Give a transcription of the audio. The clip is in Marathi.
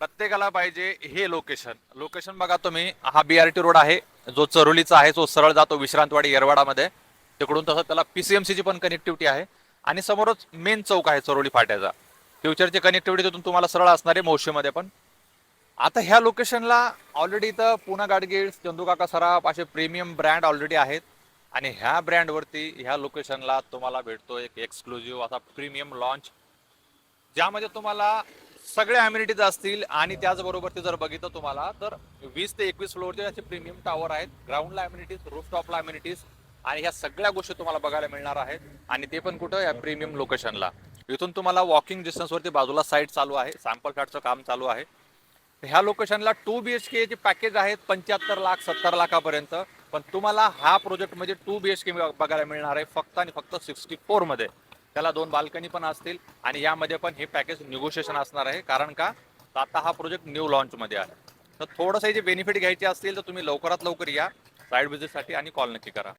प्रत्येकाला पाहिजे हे लोकेशन. लोकेशन बघा तुम्ही, हा बीआरटी रोड आहे जो चरोलीचा आहे, जो सरळ जातो विश्रांतवाडी येरवाडामध्ये. तिकडून तसं त्याला पीसीएमसी ची पण कनेक्टिव्हिटी आहे आणि समोरच मेन चौक आहे चरोली फाट्याचा. फ्युचरची कनेक्टिव्हिटी तिथून तुम्हाला सरळ असणार आहे मोर्शीमध्ये पण. आता ह्या लोकेशनला ऑलरेडी इथं पुना गाडगीळ, चंदूकाका सराफ असे प्रीमियम ब्रँड ऑलरेडी आहेत आणि ह्या ब्रँडवरती ह्या लोकेशनला तुम्हाला भेटतो एक एक्सक्लुझिव्ह असा प्रीमियम लॉन्च, ज्यामध्ये तुम्हाला सगळे अम्युनिटीज असतील आणि त्याचबरोबर ते जर बघितलं तुम्हाला तर 20 ते 21 फ्लोअरचे असे प्रीमियम टावर आहेत. ग्राउंडला अम्युनिटीज, रूफटॉपला अम्युनिटीज आणि ह्या सगळ्या गोष्टी तुम्हाला बघायला मिळणार आहेत. आणि ते पण कुठं, या प्रीमियम लोकेशनला. इथून तुम्हाला वॉकिंग डिस्टन्सवरती बाजूला साईट चालू आहे, सॅम्पल फ्लॅटचं काम चालू आहे. ह्या लोकेशनला 2 BHK चे पॅकेज आहेत 75 लाख 70 लाखापर्यंत. पण तुम्हाला हा प्रोजेक्ट म्हणजे 2 BHK बघायला मिळणार आहे फक्त आणि फक्त 64 मध्ये. त्याला 2 बाल्कनी पण असतील आणि यामध्ये पण हे पॅकेज निगोशिएशन असणार आहे. कारण का, आता हा प्रोजेक्ट न्यू लॉन्च मध्ये आहे. तर थोडंसं जे बेनिफिट घ्यायचे असतील तर तुम्ही लवकरात लवकर या साईड व्हिजिटसाठी आणि कॉल नक्की करा.